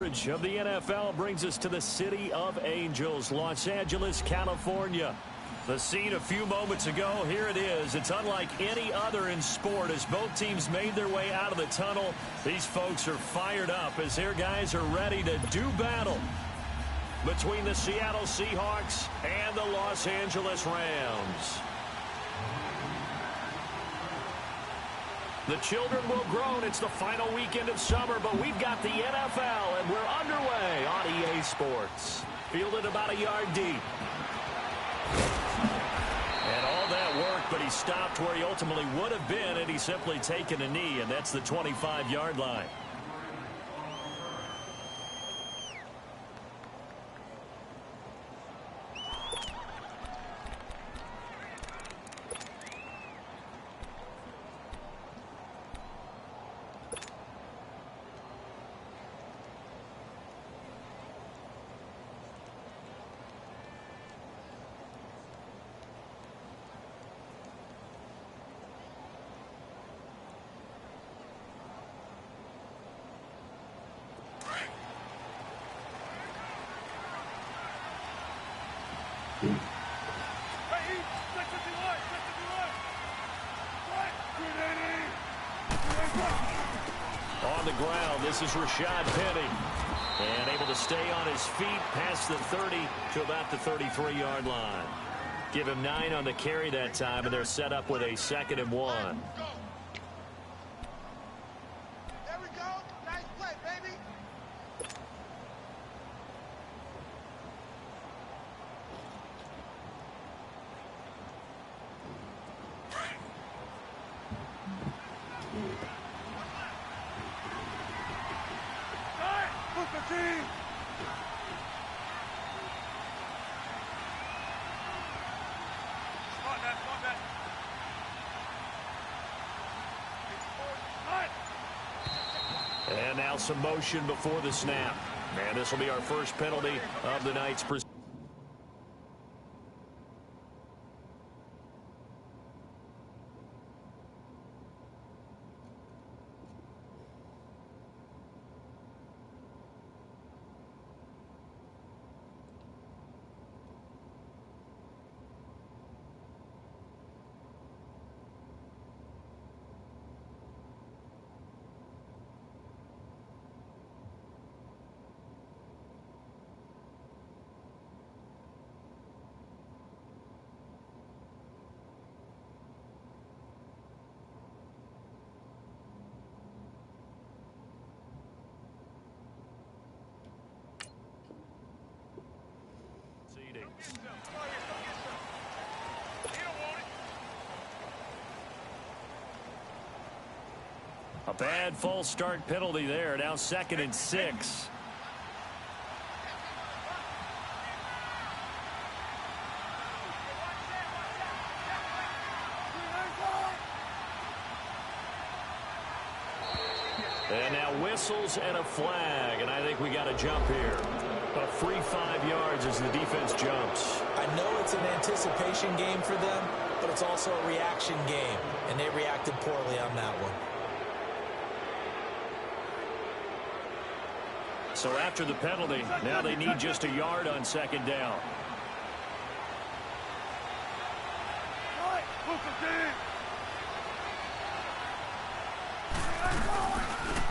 Of the NFL brings us to the City of Angels, Los Angeles, California. The scene a few moments ago, here it is. It's unlike any other in sport as both teams made their way out of the tunnel. These folks are fired up as their guys are ready to do battle between the Seattle Seahawks and the Los Angeles Rams. The children will groan. It's the final weekend of summer, but we've got the NFL, and we're underway on EA Sports. Fielded about a yard deep. And all that work, but he stopped where he ultimately would have been, and he's simply taken a knee, and that's the 25-yard line. On the ground, this is Rashad Penny. And able to stay on his feet past the 30 to about the 33-yard line. Give him 9 on the carry that time, and they're set up with a 2nd and 1. There we go. Nice play, baby. And now some motion before the snap. And this will be our first penalty of the night's proceedings. A bad false start penalty there. Now 2nd and 6. And now whistles and a flag, and I think we got a jump here. A free 5 yards as the defense jumps. I know it's an anticipation game for them, but it's also a reaction game, and they reacted poorly on that one. So after the penalty, now they need just a yard on 2nd down.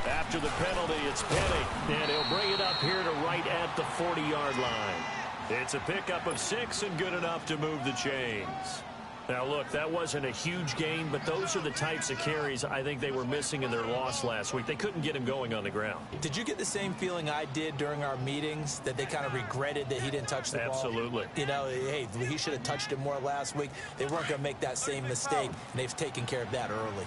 After the penalty, it's Penny, and he'll bring it up here to right at the 40-yard line. It's a pickup of 6 and good enough to move the chains. Now, look, that wasn't a huge gain, but those are the types of carries I think they were missing in their loss last week. They couldn't get him going on the ground. Did you get the same feeling I did during our meetings, that they kind of regretted that he didn't touch the ball? Absolutely. You know, hey, he should have touched it more last week. They weren't going to make that same mistake, and they've taken care of that early.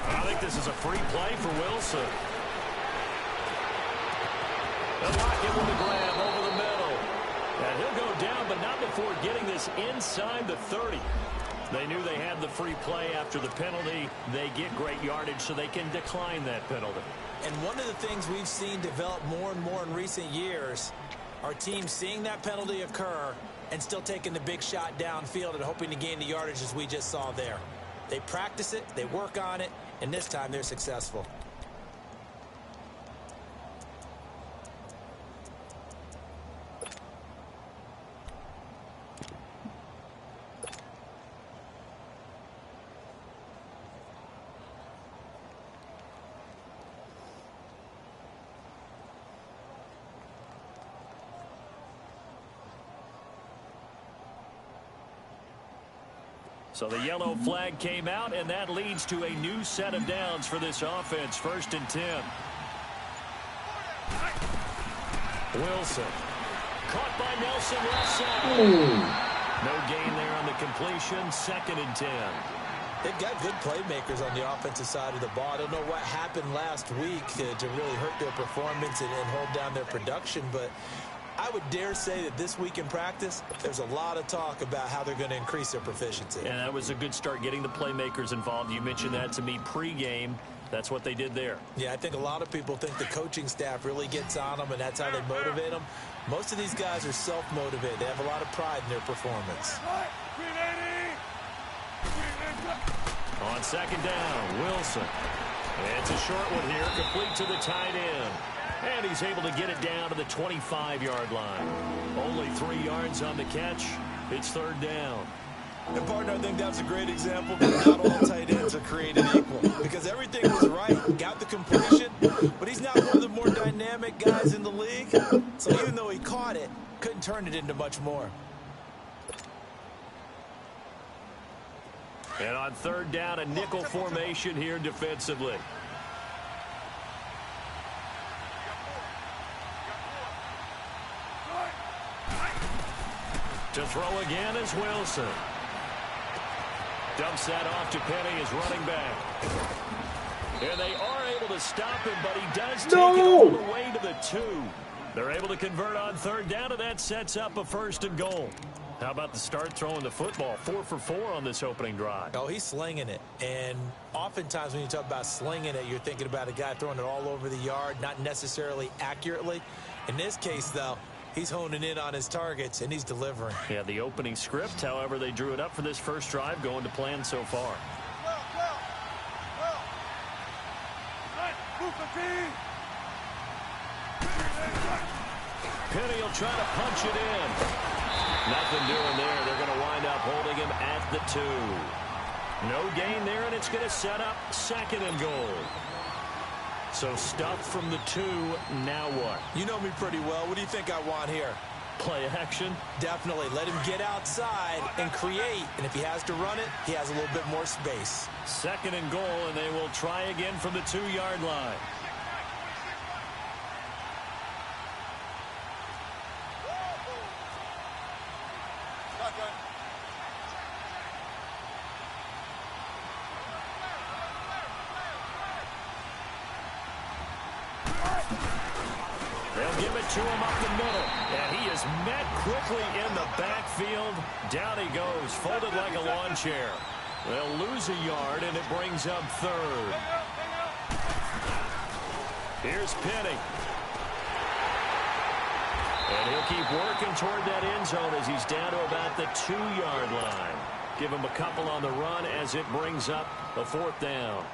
I think this is a free play for Wilson. They'll lock him with a grab over the middle. And he'll go down, but not before getting this inside the 30. They knew they had the free play after the penalty. They get great yardage, so they can decline that penalty. And one of the things we've seen develop more and more in recent years are teams seeing that penalty occur and still taking the big shot downfield and hoping to gain the yardage as we just saw there. They practice it, they work on it, and this time they're successful. So the yellow flag came out, and that leads to a new set of downs for this offense. 1st and 10. Wilson. Caught by Nelson left side. No gain there on the completion. 2nd and 10. They've got good playmakers on the offensive side of the ball. I don't know what happened last week to really hurt their performance and hold down their production, but I would dare say that this week in practice, there's a lot of talk about how they're going to increase their proficiency. And that was a good start, getting the playmakers involved. You mentioned that to me pregame. That's what they did there. Yeah, I think a lot of people think the coaching staff really gets on them, and that's how they motivate them. Most of these guys are self-motivated. They have a lot of pride in their performance. On 2nd down, Wilson. It's a short one here, complete to the tight end. And he's able to get it down to the 25-yard line. Only 3 yards on the catch. It's 3rd down. And, partner, I think that's a great example that not all tight ends are created equal. Because everything was right, got the completion, but he's not one of the more dynamic guys in the league. So even though he caught it, couldn't turn it into much more. And on 3rd down, a nickel formation here defensively. To throw again is Wilson. Dumps that off to Penny as running back. And they are able to stop him, but he does take it all the way to the 2. They're able to convert on 3rd down, and that sets up a 1st and goal. How about the start throwing the football? 4 for 4 on this opening drive. Oh, he's slinging it. And oftentimes when you talk about slinging it, you're thinking about a guy throwing it all over the yard, not necessarily accurately. In this case, though, he's honing in on his targets, and he's delivering. Yeah, the opening script, however, they drew it up for this first drive, going to plan so far. Penny will try to punch it in. Nothing doing there. They're going to wind up holding him at the 2. No gain there, and it's going to set up 2nd and goal. So stuff from the 2. Now what? You know me pretty well. What do you think I want here? Play action? Definitely. Let him get outside and create. And if he has to run it, he has a little bit more space. 2nd and goal, and they will try again from the 2-yard line. They'll give it to him up the middle. And he is met quickly in the backfield. Down he goes, folded like a lawn chair. They'll lose a yard, and it brings up 3rd. Here's Penny. And he'll keep working toward that end zone as he's down to about the 2-yard line. Give him a couple on the run as it brings up a 4th down.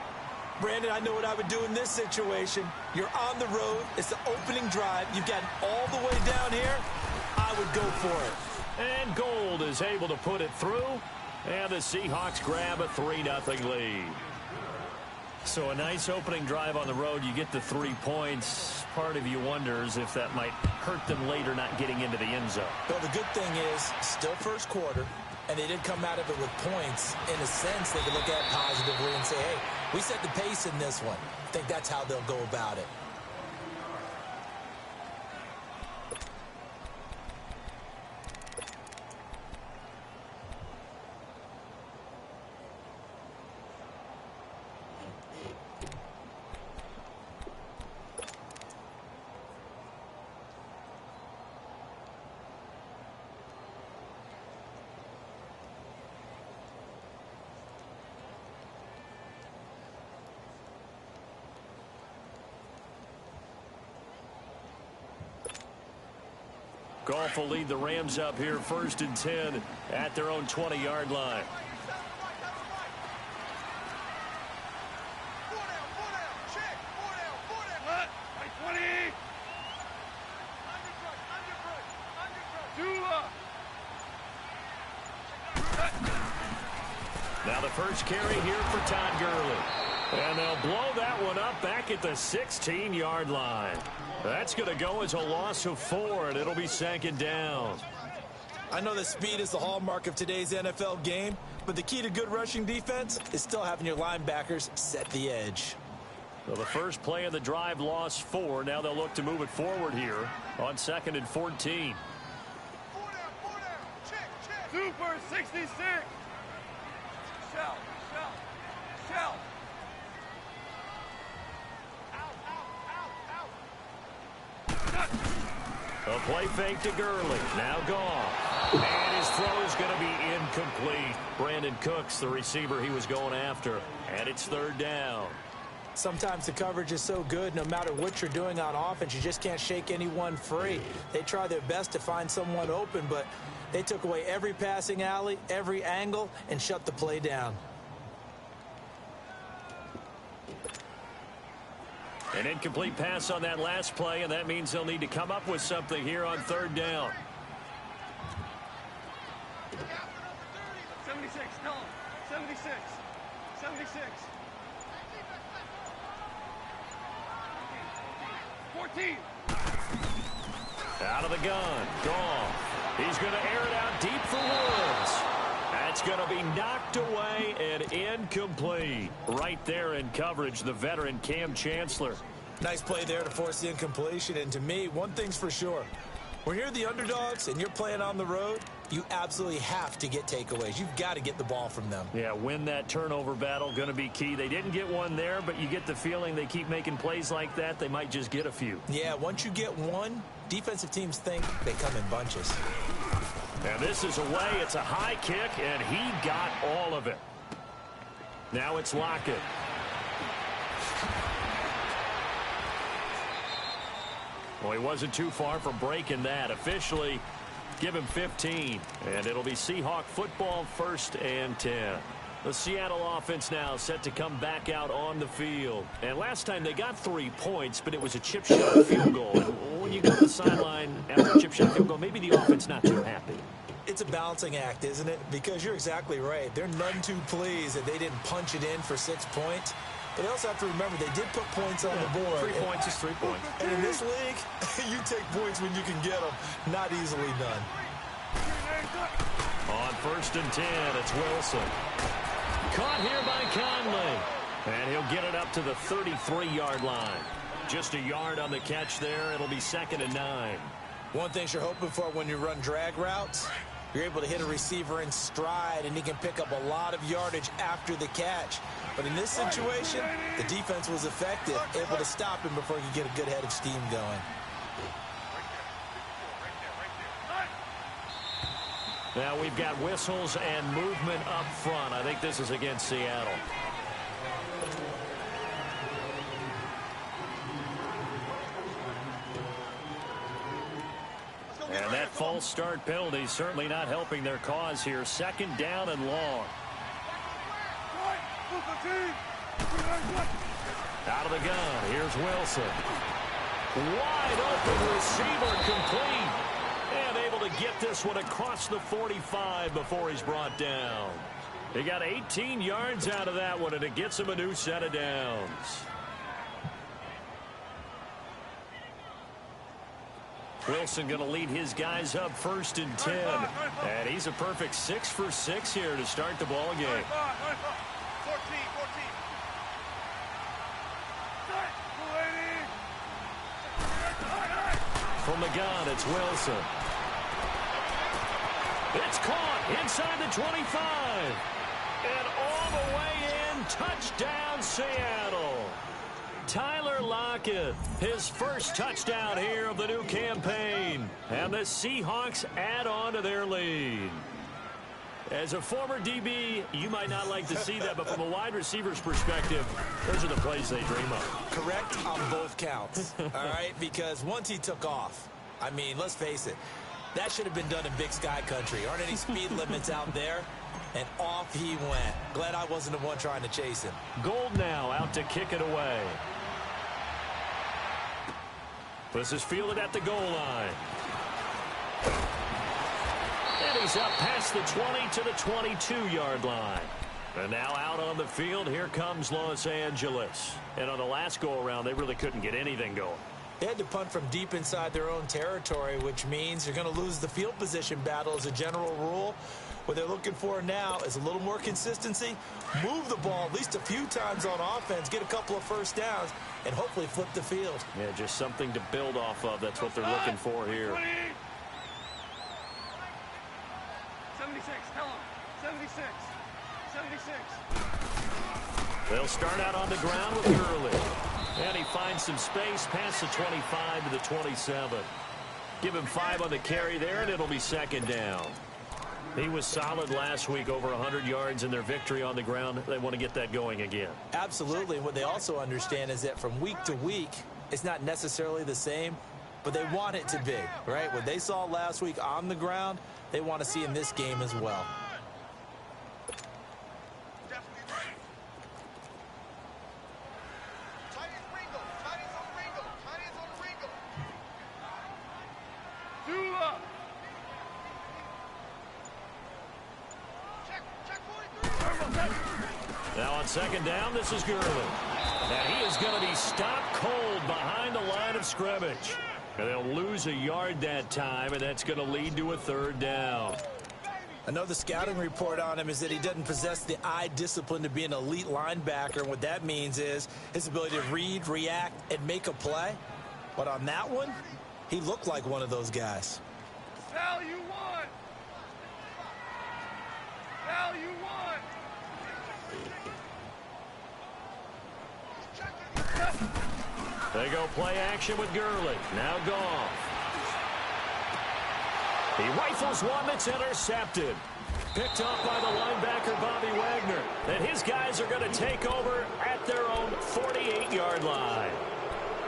Brandon, I know what I would do in this situation. You're on the road. It's the opening drive. You've gotten all the way down here. I would go for it. And Gold is able to put it through. And the Seahawks grab a 3-0 lead. So a nice opening drive on the road. You get the 3 points. Part of you wonders if that might hurt them later not getting into the end zone. Well, the good thing is, still first quarter, and they did come out of it with points. In a sense, they can look at it positively and say, hey, we set the pace in this one. I think that's how they'll go about it. Goff will lead the Rams up here 1st and 10 at their own 20-yard line. Now the first carry here for Todd Gurley. And they'll blow that one up back at the 16-yard line. That's going to go as a loss of 4, and it'll be second down. I know that speed is the hallmark of today's NFL game, but the key to good rushing defense is still having your linebackers set the edge. Well, the first play of the drive lost 4. Now they'll look to move it forward here on 2nd and 14. Super 66. Shell. A play fake to Gurley. Now gone. And his throw is going to be incomplete. Brandon Cooks, the receiver he was going after. And it's 3rd down. Sometimes the coverage is so good, no matter what you're doing on offense, you just can't shake anyone free. They try their best to find someone open, but they took away every passing alley, every angle, and shut the play down. An incomplete pass on that last play, and that means they'll need to come up with something here on 3rd down. 76, no. 76. 76. 14. Out of the gun. Gone. He's going to air it out deep for Woods. That's going to be knocked away and incomplete. Right there in coverage, the veteran Cam Chancellor. Nice play there to force the incompletion, and to me, one thing's for sure. When you're the underdogs and you're playing on the road, you absolutely have to get takeaways. You've got to get the ball from them. Yeah, win that turnover battle, going to be key. They didn't get one there, but you get the feeling they keep making plays like that, they might just get a few. Yeah, once you get one, defensive teams think they come in bunches. And this is away. It's a high kick, and he got all of it. Now it's Lockett. Well, he wasn't too far from breaking that. Officially, give him 15. And it'll be Seahawk football, 1st and 10. The Seattle offense now set to come back out on the field. And last time they got 3 points, but it was a chip shot field goal. And when you go to the sideline after a chip shot field goal, maybe the offense not too happy. It's a balancing act, isn't it? Because you're exactly right. They're none too pleased that they didn't punch it in for 6 points. But they also have to remember they did put points on the board. 3 points is 3 points. And in this league, you take points when you can get them. Not easily done. On 1st and 10, it's Wilson. Caught here by Conley. And he'll get it up to the 33-yard line. Just a yard on the catch there. It'll be 2nd and 9. One thing you're hoping for when you run drag routes, you're able to hit a receiver in stride, and he can pick up a lot of yardage after the catch. But in this situation, the defense was effective, able to stop him before he could get a good head of steam going. Now we've got whistles and movement up front. I think this is against Seattle. And that false start penalty certainly not helping their cause here. 2nd down and long. Out of the gun. Here's Wilson. Wide open receiver, complete. And able to get this one across the 45 before he's brought down. He got 18 yards out of that one, and it gets him a new set of downs. Wilson going to lead his guys up 1st and 10. And he's a perfect 6 for 6 here to start the ball game. 14. From the gun, it's Wilson. It's caught inside the 25. And all the way in, touchdown Seattle. Tyler Lockett, his first touchdown here of the new campaign. And the Seahawks add on to their lead. As a former DB, you might not like to see that, but from a wide receiver's perspective, those are the plays they dream of. Correct on both counts, all right? Because once he took off, I mean, let's face it, that should have been done in Big Sky Country. Aren't any speed limits out there? And off he went. Glad I wasn't the one trying to chase him. Gold now out to kick it away. This is fielded at the goal line. And he's up past the 20 to the 22-yard line. And now out on the field, here comes Los Angeles. And on the last go-around, they really couldn't get anything going. They had to punt from deep inside their own territory, which means you're going to lose the field position battle as a general rule. What they're looking for now is a little more consistency, move the ball at least a few times on offense, get a couple of first downs, and hopefully flip the field. Yeah, just something to build off of. That's what they're looking for here. 76, tell him. 76. 76. They'll start out on the ground with Gurley. And he finds some space past the 25 to the 27. Give him 5 on the carry there, and it'll be second down. He was solid last week, over 100 yards in their victory on the ground. They want to get that going again. Absolutely. And what they also understand is that from week to week, it's not necessarily the same, but they want it to be, right? What they saw last week on the ground, they want to see in this game as well. Now on second down, this is Gurley. And he is going to be stopped cold behind the line of scrimmage. And they'll lose a yard that time, and that's going to lead to a third down. Another scouting report on him is that he doesn't possess the eye discipline to be an elite linebacker. And what that means is his ability to read, react, and make a play. But on that one, he looked like one of those guys. Value one. Value one. They go play action with Gurley. Now Goff. He rifles one that's intercepted. Picked up by the linebacker, Bobby Wagner. And his guys are going to take over at their own 48-yard line.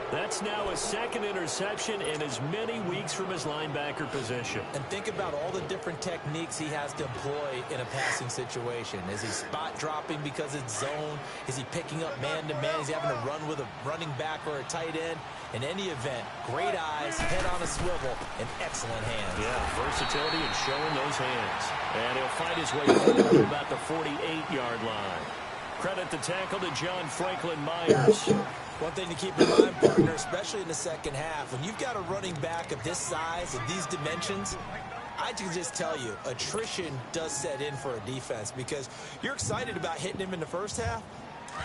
That's now a second interception in as many weeks from his linebacker position. And think about all the different techniques he has to employ in a passing situation. Is he spot dropping because it's zone? Is he picking up man-to-man? Is he having to run with a running back or a tight end? In any event, great eyes, head on a swivel, and excellent hands. Yeah, versatility and showing those hands. And he'll fight his way forward about the 48-yard line. Credit the tackle to John Franklin Myers. One thing to keep in mind, partner, especially in the second half, when you've got a running back of this size and these dimensions, I can just tell you, attrition does set in for a defense because you're excited about hitting him in the first half,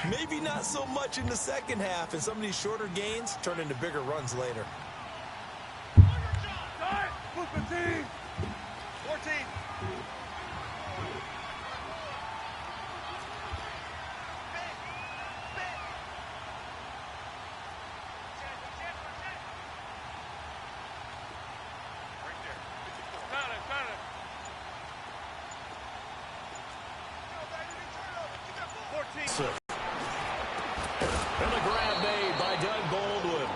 maybe not so much in the second half, and some of these shorter gains turn into bigger runs later. 14. And the grab made by Doug Baldwin.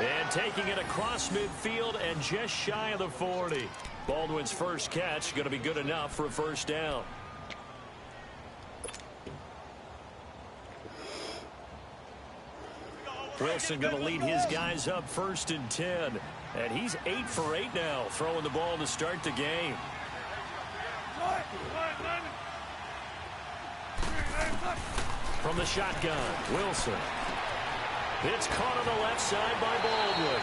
And taking it across midfield and just shy of the 40. Baldwin's first catch going to be good enough for a first down. Wilson going to lead his guys up 1st and 10. And he's 8 for 8 now, throwing the ball to start the game. From the shotgun, Wilson. It's caught on the left side by Baldwin.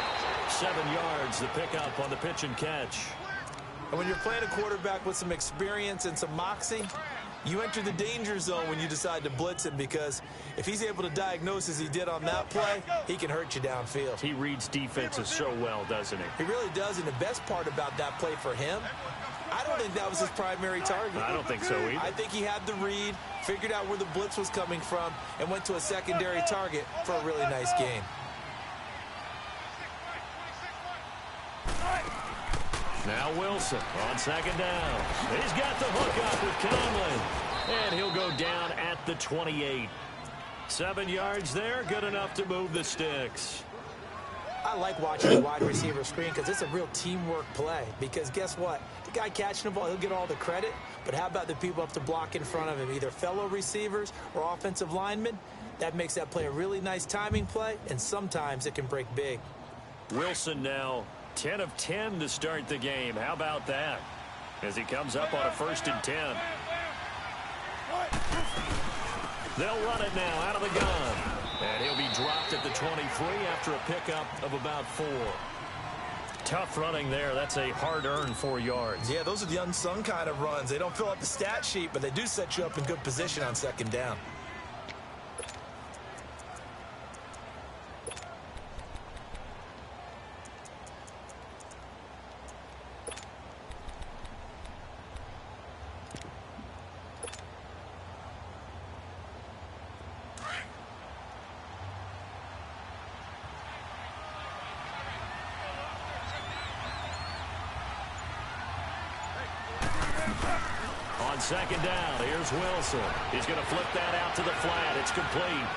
7 yards, the pickup on the pitch and catch. And when you're playing a quarterback with some experience and some moxie, you enter the danger zone when you decide to blitz him, because if he's able to diagnose as he did on that play, he can hurt you downfield. He reads defenses so well, doesn't he? He really does, and the best part about that play for him, I don't think that was his primary target. I don't think so either. I think he had the read, figured out where the blitz was coming from, and went to a secondary target for a really nice gain. Now Wilson on second down. He's got the hook up with Conley. And he'll go down at the 28. 7 yards there, good enough to move the sticks. I like watching the wide receiver screen because it's a real teamwork play. Because guess what? The guy catching the ball, he'll get all the credit. But how about the people up to block in front of him, either fellow receivers or offensive linemen? That makes that play a really nice timing play, and sometimes it can break big. Wilson now 10 of 10 to start the game. How about that? As he comes up on a 1st and 10. They'll run it now out of the gun. And he'll be dropped at the 23 after a pickup of about 4. Tough running there. That's a hard-earned 4 yards. Yeah, those are the unsung kind of runs. They don't fill up the stat sheet, but they do set you up in good position on second down. On second down, here's Wilson. He's going to flip that out to the flat. It's complete.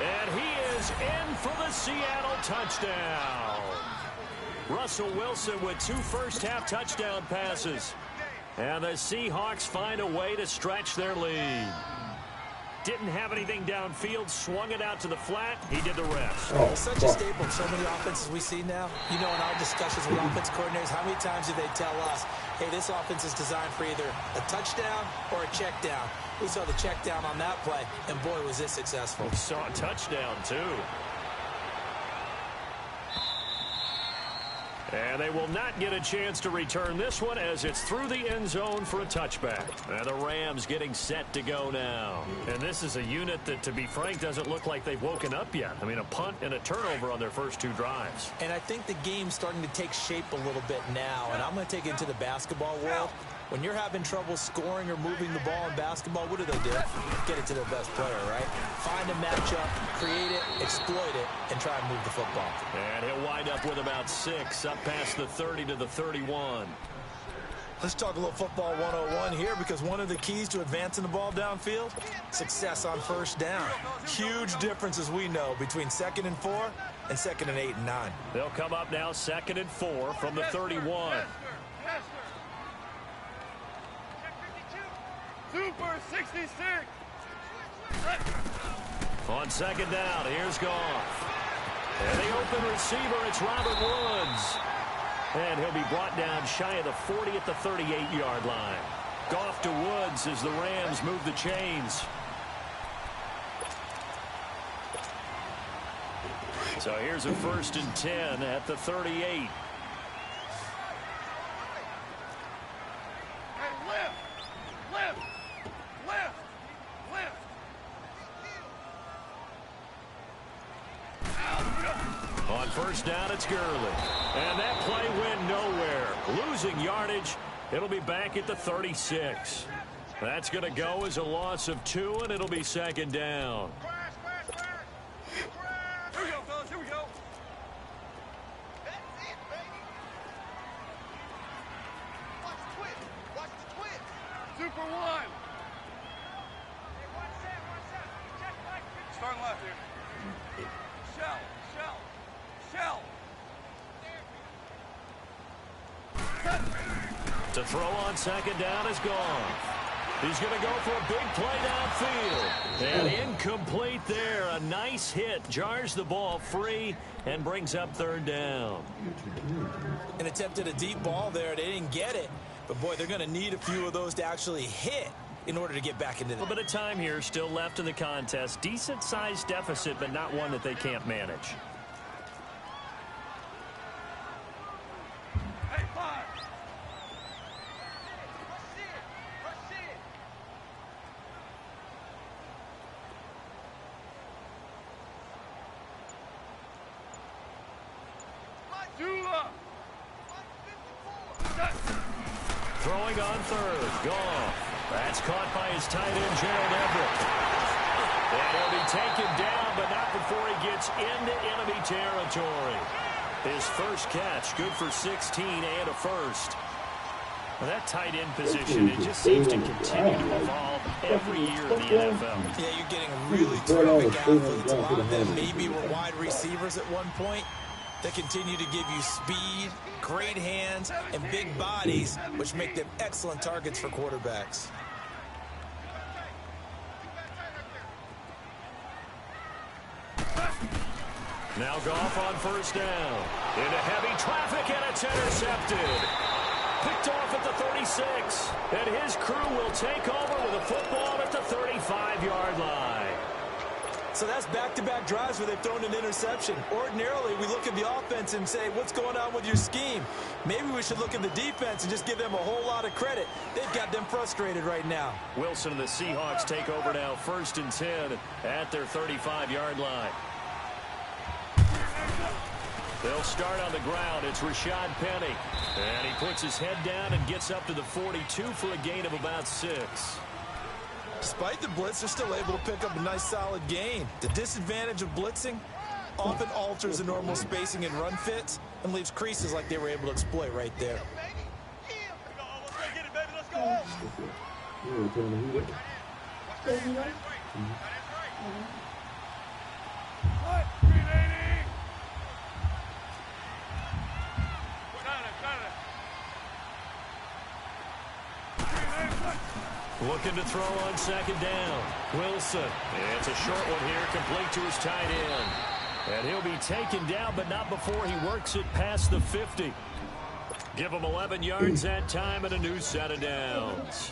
And he is in for the Seattle touchdown. Russell Wilson with 2 first-half touchdown passes. And the Seahawks find a way to stretch their lead. Didn't have anything downfield, swung it out to the flat. He did the rest. Such a staple in so many offenses we see now. You know, in our discussions with offense coordinators, how many times do they tell us, hey, this offense is designed for either a touchdown or a check down. We saw the check down on that play, and boy, was this successful. We saw a touchdown, too. And they will not get a chance to return this one as it's through the end zone for a touchback. And the Rams getting set to go now. And this is a unit that, to be frank, doesn't look like they've woken up yet. I mean, a punt and a turnover on their first 2 drives. And I think the game's starting to take shape a little bit now. And I'm going to take it into the basketball world. When you're having trouble scoring or moving the ball in basketball, what do? Get it to their best player, right? Find a matchup, create it, exploit it, and try and move the football. And he'll wind up with about 6 up past the 30 to the 31. Let's talk a little football 101 here, because one of the keys to advancing the ball downfield, success on first down. Huge difference, as we know, between 2nd and 4 and 2nd and 8 and 9. They'll come up now 2nd and 4 from the 31. Super 66. On second down, here's Goff. And the open receiver, it's Robert Woods. And he'll be brought down shy of the 40 at the 38-yard line. Goff to Woods as the Rams move the chains. So here's a 1st and 10 at the 38. On first down, it's Gurley. And that play went nowhere. Losing yardage. It'll be back at the 36. That's going to go as a loss of 2, and it'll be 2nd down. Here we go, fellas. Here we go. Watch the twist. Super 1. Starting left here. Shell. To throw on second down is gone. He's going to go for a big play downfield. And incomplete there. A nice hit. Jars the ball free and brings up 3rd down. And attempted a deep ball there. They didn't get it. But, boy, they're going to need a few of those to actually hit in order to get back into the... A little bit of time here still left in the contest. Decent-sized deficit, but not one that they can't manage. Hey, 5. Throwing on 3rd. Goff. That's caught by his tight end, Gerald Everett. And he'll be taken down, but not before he gets into enemy territory. His first catch, good for 16 and a first. Well, that tight end position, it just seems to continue to evolve every year in the NFL. Yeah, you're getting really terrific athletes. A lot of them maybe were wide receivers at one point that continue to give you speed, great hands, and big bodies, which make them excellent targets for quarterbacks. Now Goff on first down. Into heavy traffic, and it's intercepted. picked off at the 36. And his crew will take over with a football at the 35-yard line. So that's back-to-back drives where they've thrown an interception. Ordinarily, we look at the offense and say, what's going on with your scheme? Maybe we should look at the defense and just give them a whole lot of credit. They've got them frustrated right now. Wilson and the Seahawks take over now, 1st and 10 at their 35-yard line. They'll start on the ground. It's Rashad Penny. And he puts his head down and gets up to the 42 for a gain of about 6. Despite the blitz, they're still able to pick up a nice solid gain. The disadvantage of blitzing often alters the normal spacing and run fits and leaves creases like they were able to exploit right there. Looking to throw on 2nd down. Wilson. It's a short one here, complete to his tight end. And he'll be taken down, but not before he works it past the 50. Give him 11 yards that time and a new set of downs.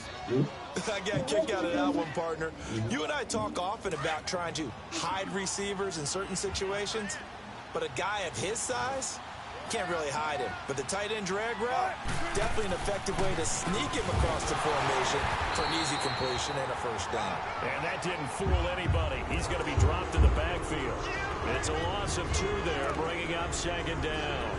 I got a kick out of that one, partner. You and I talk often about trying to hide receivers in certain situations, but a guy of his size can't really hide him. But the tight end drag route, definitely an effective way to sneak him across the formation for an easy completion and a 1st down. And that didn't fool anybody. He's going to be dropped in the backfield. It's a loss of 2 there, bringing up 2nd down.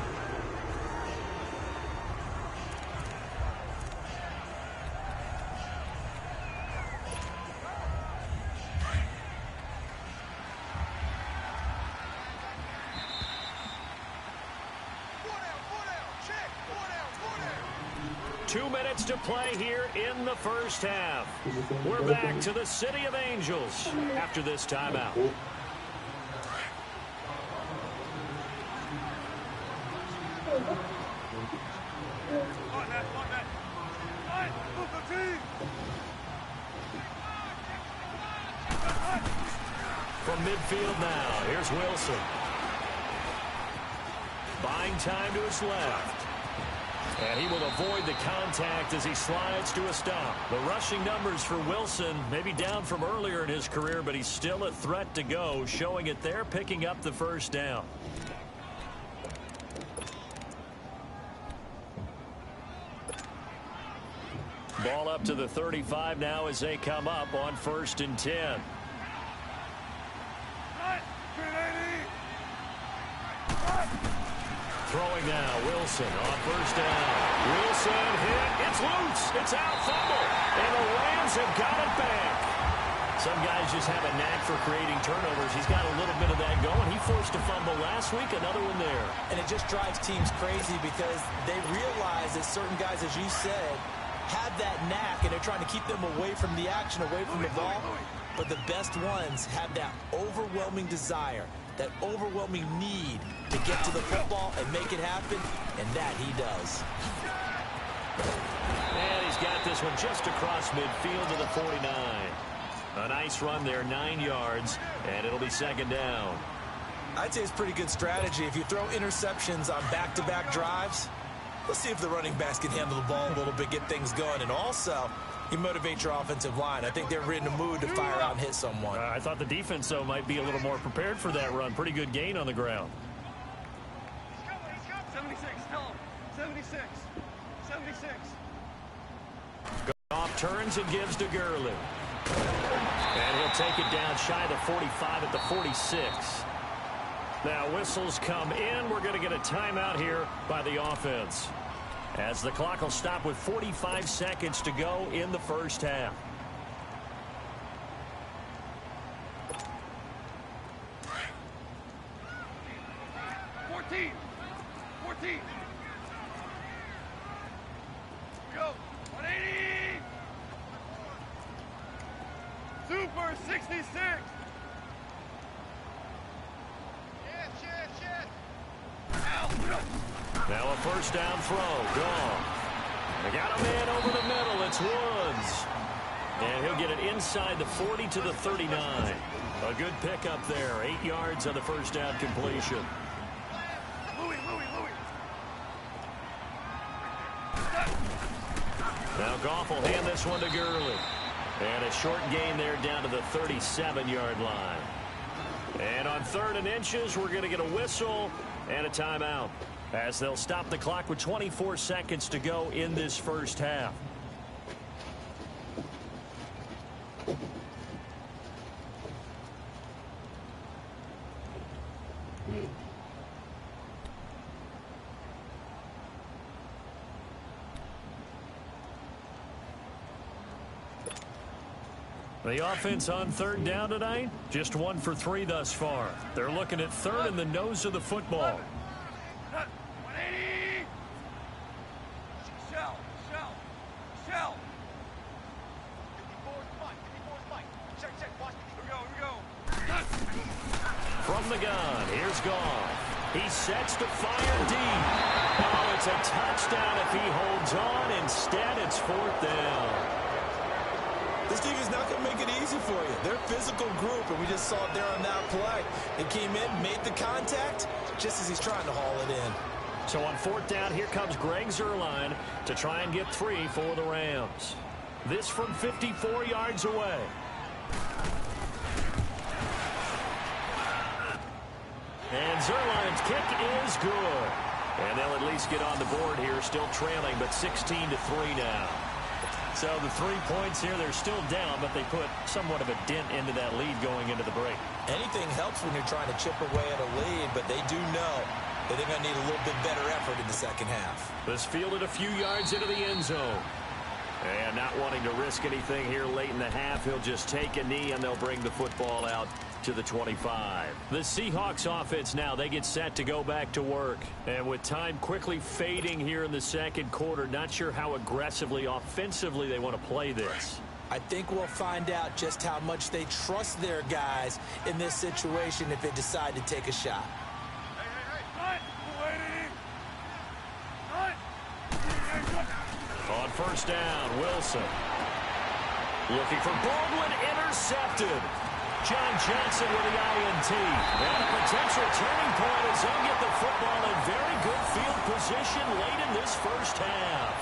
To play here in the 1st half. We're back to the City of Angels after this timeout. From midfield now, here's Wilson. Buying time to his left. And he will avoid the contact as he slides to a stop. The rushing numbers for Wilson maybe down from earlier in his career, but he's still a threat to go, showing it there, picking up the 1st down. Ball up to the 35 now as they come up on 1st and 10. Throwing now, Wilson on 1st down. Wilson hit. It's loose. It's out, fumble. And the Rams have got it back. Some guys just have a knack for creating turnovers. He's got a little bit of that going. He forced a fumble last week, another one there. And it just drives teams crazy because they realize that certain guys, as you said, have that knack, and they're trying to keep them away from the action, away from the ball. But the best ones have that overwhelming desire, that overwhelming need to get to the football and make it happen, and that he does. And he's got this one just across midfield to the 49. A nice run there, 9 yards, and it'll be 2nd down. I'd say it's pretty good strategy. If you throw interceptions on back-to-back drives, let's see if the running backs can handle the ball a little bit, get things going, and also you motivate your offensive line. I think they're in the mood to fire out and hit someone. I thought the defense, though, might be a little more prepared for that run. Pretty good gain on the ground. 76, tell him. 76. 76. Goff turns and gives to Gurley. And he'll take it down shy of the 45 at the 46. Now whistles come in. We're going to get a timeout here by the offense, as the clock will stop with 45 seconds to go in the 1st half. Go. 180. Super 66. Now a 1st down throw. Gone. They got a man over the middle. It's Woods. And he'll get it inside the 40 to the 39. A good pickup there. 8 yards on the 1st down completion. Louis. Now Goff will hand this one to Gurley. And a short gain there down to the 37-yard line. And on 3rd and inches, we're going to get a whistle and a timeout, as they'll stop the clock with 24 seconds to go in this first half. The offense on 3rd down tonight, just 1 for 3 thus far. They're looking at 3rd in the nose of the football. 180. Shell. 54's Mike. Check. Watch. Here we go. From the gun, here's Goff. He sets to fire deep. Oh, it's a touchdown if he holds on. Instead, it's 4th down. This team is not going to make it easy for you. They're a physical group, and we just saw it there on that play. They came in, made the contact, just as he's trying to haul it in. So on 4th down, here comes Greg Zuerlein to try and get 3 for the Rams. This from 54 yards away. And Zuerlein's kick is good. And they'll at least get on the board here, still trailing, but 16-3 now. So the 3 points here, they're still down, but they put somewhat of a dent into that lead going into the break. Anything helps when you're trying to chip away at a lead, but they do know that they're going to need a little bit better effort in the second half. This fielded a few yards into the end zone. And not wanting to risk anything here late in the half, he'll just take a knee, and they'll bring the football out to the 25. The Seahawks offense now, they get set to go back to work. And with time quickly fading here in the second quarter, not sure how aggressively, offensively they want to play this. I think we'll find out just how much they trust their guys in this situation if they decide to take a shot. On 1st down, Wilson. Looking for Baldwin, intercepted. John Johnson with the INT. And a potential turning point as they'll get the football in very good field position late in this first half.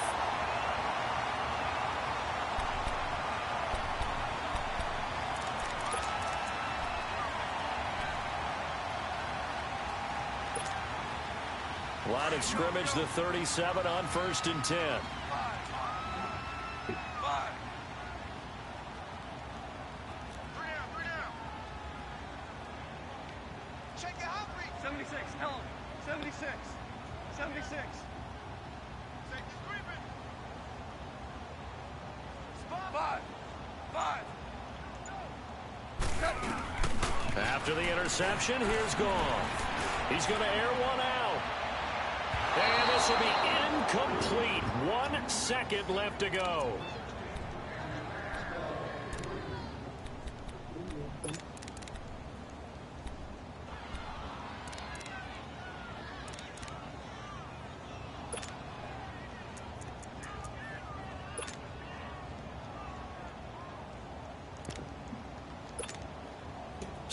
Line of scrimmage, the 37 on 1st and 10. 76, tell him. 76. 76. Five. After the interception, here's Goff. He's going to air one out. And this will be incomplete. 1 second left to go.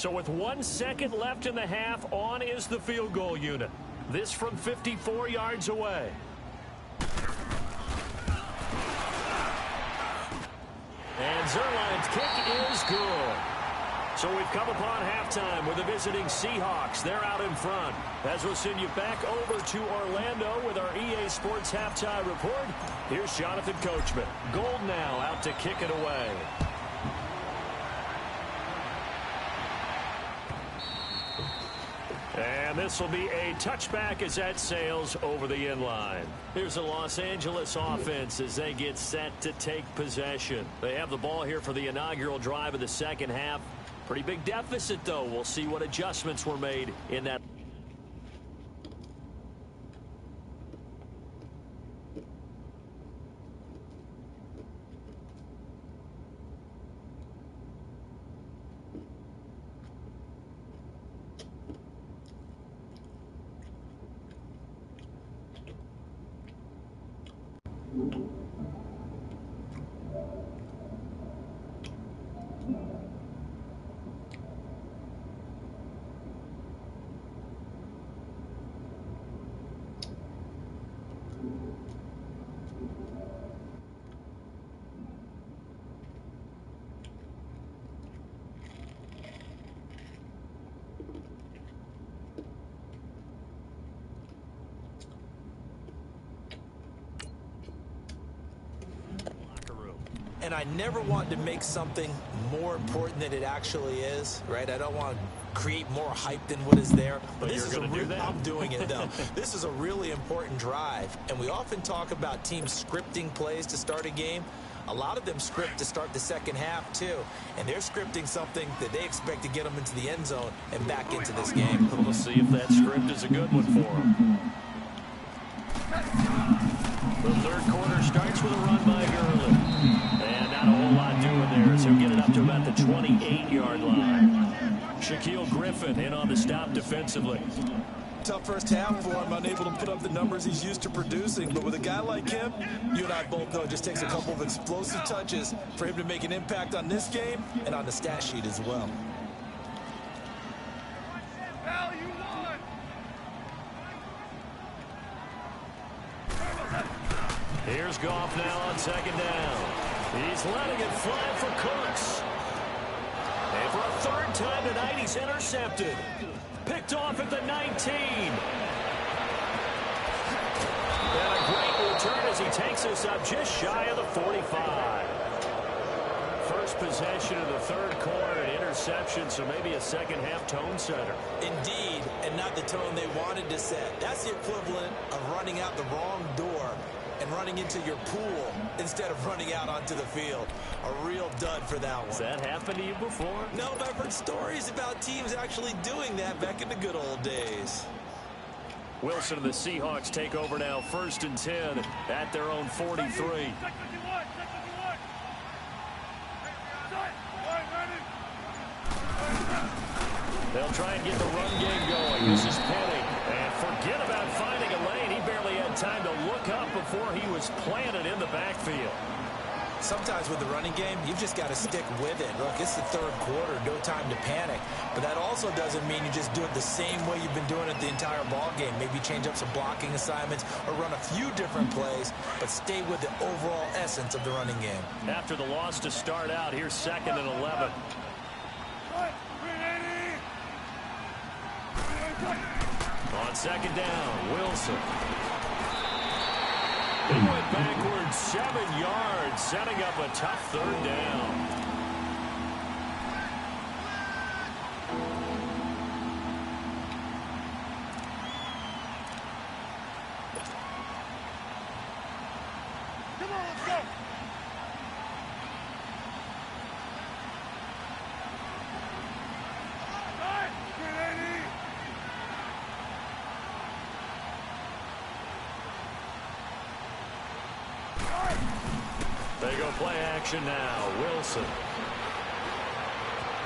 So with 1 second left in the half, on is the field goal unit. This from 54 yards away. And Zuerlein's kick is good. So we've come upon halftime with the visiting Seahawks. They're out in front. As we'll send you back over to Orlando with our EA Sports Halftime Report, here's Jonathan Coachman. Gold now out to kick it away. And this will be a touchback as that sails over the end line. Here's the Los Angeles offense as they get set to take possession. They have the ball here for the inaugural drive of the second half. Pretty big deficit, though. We'll see what adjustments were made in that. and I never want to make something more important than it actually is, right? I don't want to create more hype than what is there. But this is I'm doing it, though. This is a really important drive, and we often talk about teams scripting plays to start a game. A lot of them script to start the second half, too. And they're scripting something that they expect to get them into the end zone and back into this game. We'll see if that script is a good one for them. The third quarter starts with a run by Gurley. And not a whole lot doing there, so he'll get it up to about the 28-yard line. Shaquille Griffin in on the stop defensively. Tough first half for him, unable to put up the numbers he's used to producing. But with a guy like him, you and I both know it just takes a couple of explosive touches for him to make an impact on this game and on the stat sheet as well. Here's Goff now on second down. He's letting it fly for Cooks. And for a third time tonight, he's intercepted. Picked off at the 19. And a great return as he takes us up just shy of the 45. First possession of the third quarter, an interception, so maybe a second-half tone setter. Indeed, and not the tone they wanted to set. That's the equivalent of running out the wrong door and running into your pool instead of running out onto the field. A real dud for that one. Has that happened to you before? No, but I've heard stories about teams actually doing that back in the good old days. Wilson and the Seahawks take over now, 1st and 10 at their own 43. They'll try and get the run game going. This is Penny. And forget about finding a lane. He barely had time to look up before he was planted in the backfield. Sometimes with the running game, you've just got to stick with it. Look, it's the third quarter, no time to panic. But that also doesn't mean you just do it the same way you've been doing it the entire ball game. Maybe change up some blocking assignments or run a few different plays, but stay with the overall essence of the running game. After the loss to start out, here's 2nd and 11. On second down, Wilson. He went backwards 7 yards, setting up a tough third down. Come on, let's go. They go play action now. Wilson.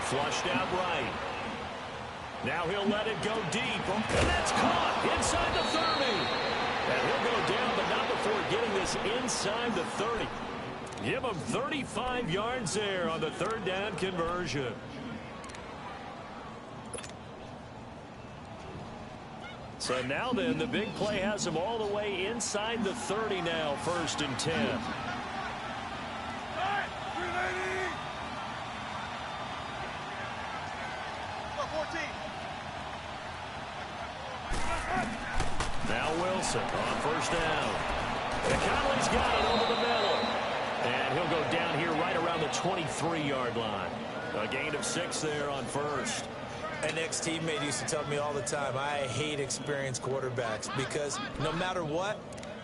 Flushed out right. Now he'll let it go deep. And that's caught inside the 30. And he'll go down, but not before getting this inside the 30. Give him 35 yards there on the third down conversion. So now then, the big play has him all the way inside the 30 now, 1st and 10. Now Wilson on 1st down. And Conley's got it over the middle. And he'll go down here right around the 23-yard line. A gain of 6 there on 1st. An ex-teammate used to tell me all the time, I hate experienced quarterbacks because no matter what,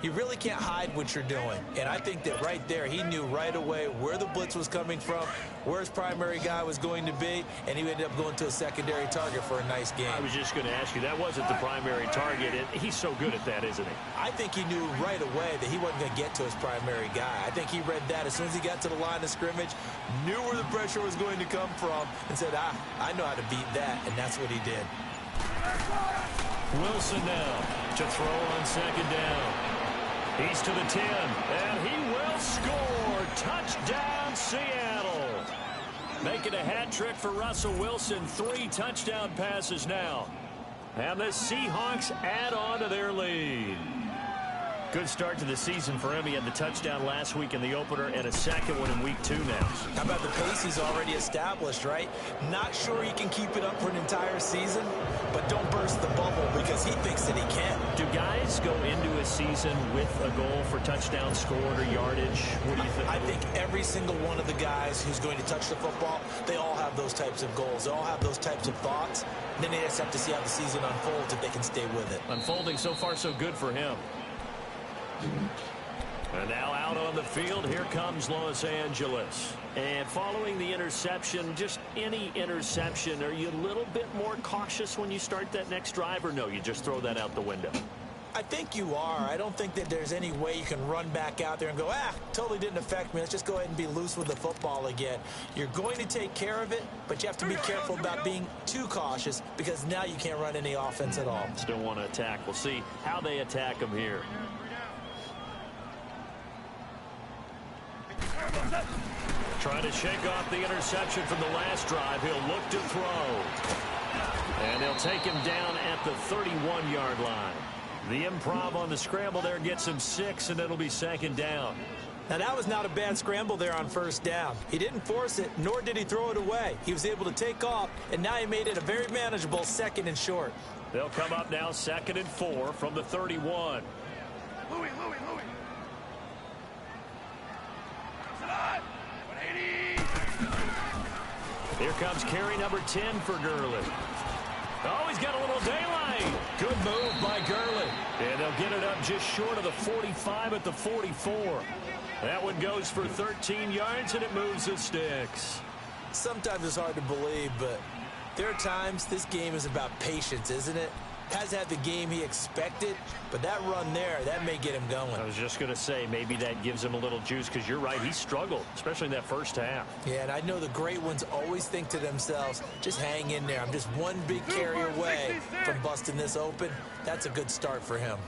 you really can't hide what you're doing. And I think that right there, he knew right away where the blitz was coming from, where his primary guy was going to be, and he ended up going to a secondary target for a nice game. I was just going to ask you, that wasn't the primary target. He's so good at that, isn't he? I think he knew right away that he wasn't going to get to his primary guy. I think he read that as soon as he got to the line of scrimmage, knew where the pressure was going to come from, and said, I know how to beat that, and that's what he did. Wilson now to throw on second down. He's to the 10, and he will score. Touchdown, Seattle. Making a hat trick for Russell Wilson. 3 touchdown passes now. And the Seahawks add on to their lead. Good start to the season for him. He had the touchdown last week in the opener and a second one in week 2 now. How about the pace he's already established, right? Not sure he can keep it up for an entire season, but don't burst the bubble because he thinks that he can. Do guys go into a season with a goal for touchdown scored or yardage? What do you think? I think every single one of the guys who's going to touch the football, they all have those types of goals. They all have those types of thoughts. And then they just have to see how the season unfolds if they can stay with it. Unfolding so far so good for him. And now out on the field, here comes Los Angeles. And following the interception, just any interception, are you a little bit more cautious when you start that next drive, or no, you just throw that out the window? I think you are. I don't think that there's any way you can run back out there and go, totally didn't affect me. Let's just go ahead and be loose with the football again. You're going to take care of it, but you have to be careful about being too cautious because now you can't run any offense at all. Still want to attack. We'll see how they attack him here. Trying to shake off the interception from the last drive. He'll look to throw. And they'll take him down at the 31-yard line. The improv on the scramble there gets him 6, and it'll be second down. Now, that was not a bad scramble there on first down. He didn't force it, nor did he throw it away. He was able to take off, and now he made it a very manageable 2nd and short. They'll come up now 2nd and 4 from the 31. Louis. Here comes carry number 10 for Gurley. Oh, he's got a little daylight. Good move by Gurley. And they'll get it up just short of the 45 at the 44. That one goes for 13 yards, and it moves the sticks. Sometimes it's hard to believe, but there are times this game is about patience, isn't it? Has had the game he expected, but that run there, that may get him going. I was just going to say, maybe that gives him a little juice, because you're right, he struggled, especially in that first half. Yeah, and I know the great ones always think to themselves, just hang in there. I'm just one big carry away from busting this open. That's a good start for him.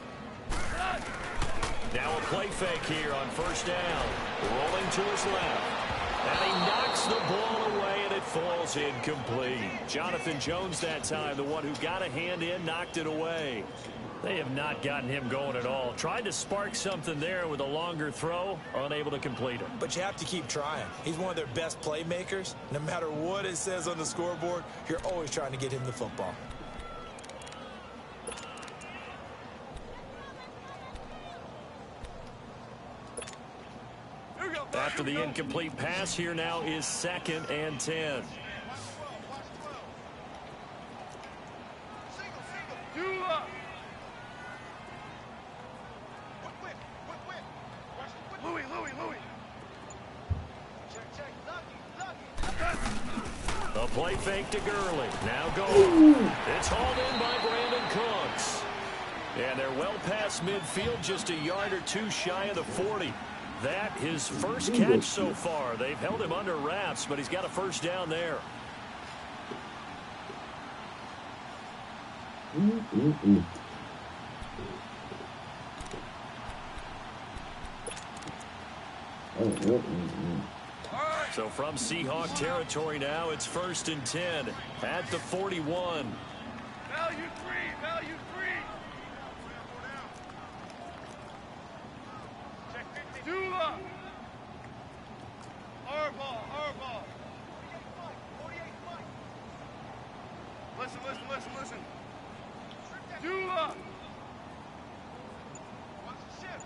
Now a play fake here on first down. Rolling to his left. And he knocks the ball away, and it falls incomplete. Jonathan Jones that time, the one who got a hand in, knocked it away. They have not gotten him going at all. Tried to spark something there with a longer throw, unable to complete it. But you have to keep trying. He's one of their best playmakers. No matter what it says on the scoreboard, you're always trying to get him the football. After the incomplete pass, here now is 2nd and 10. Louis. A play fake to Gurley. Now going. It's hauled in by Brandon Cooks. And they're well past midfield, just a yard or two shy of the 40. That his first catch so far. They've held him under wraps, but he's got a first down there. So from Seahawk territory now, it's 1st and 10 at the 41. Value three. Dula. Our ball. Listen. Dula. Watch the shift.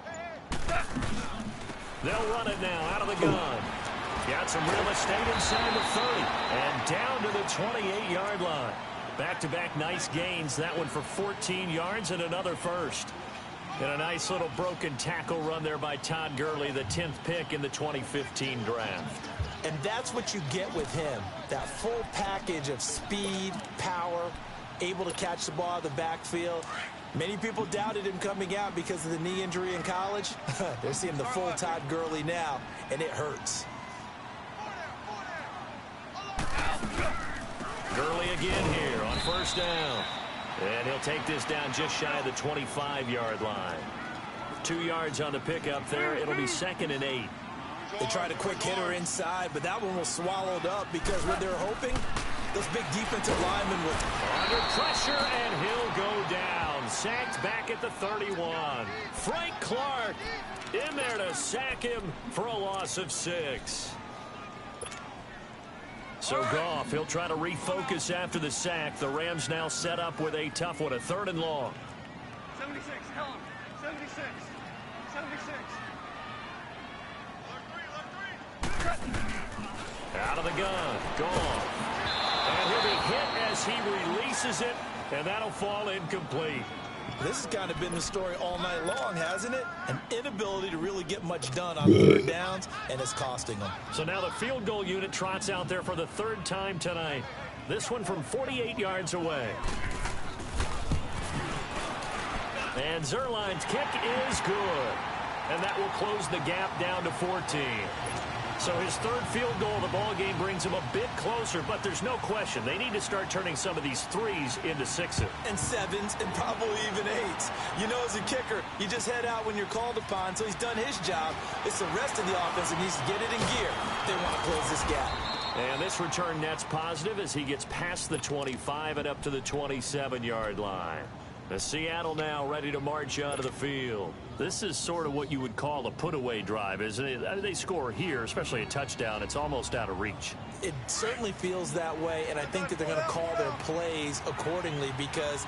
Hey. They'll run it now out of the gun. Got some real estate inside the 30 and down to the 28-yard line. Back-to-back nice gains. That one for 14 yards and another first. And a nice little broken tackle run there by Todd Gurley, the 10th pick in the 2015 draft. And that's what you get with him, that full package of speed, power, able to catch the ball out of the backfield. Many people doubted him coming out because of the knee injury in college. They're seeing the full Todd Gurley now, and it hurts. Gurley again here on first down. And he'll take this down just shy of the 25-yard line. 2 yards on the pickup there. It'll be 2nd and 8. They tried a quick hitter inside, but that one was swallowed up because when they're hoping, those big defensive linemen will... Under pressure, and he'll go down. down. Sacked back at the 31. Frank Clark in there to sack him for a loss of 6. So Goff, he'll try to refocus after the sack. The Rams now set up with a tough one, a 3rd and long. 76, Helen. 76. 76. Out of the gun. Goff. And he'll be hit as he releases it, and that'll fall incomplete. This has kind of been the story all night long, hasn't it? An inability to really get much done on 3rd downs, and it's costing them. So now the field goal unit trots out there for the 3rd time tonight. This one from 48 yards away. And Zerline's kick is good. And that will close the gap down to 14. So his 3rd field goal of the ball game brings him a bit closer, but there's no question they need to start turning some of these 3s into 6s. And 7s and probably even 8s. You know, as a kicker, you just head out when you're called upon, so he's done his job. It's the rest of the offense that needs to get it in gear if they want to close this gap. And this return net's positive as he gets past the 25 and up to the 27-yard line. The Seattle now ready to march onto the field. This is sort of what you would call a put-away drive, isn't it? They score here, especially a touchdown. It's almost out of reach. It certainly feels that way, and I think that they're going to call their plays accordingly because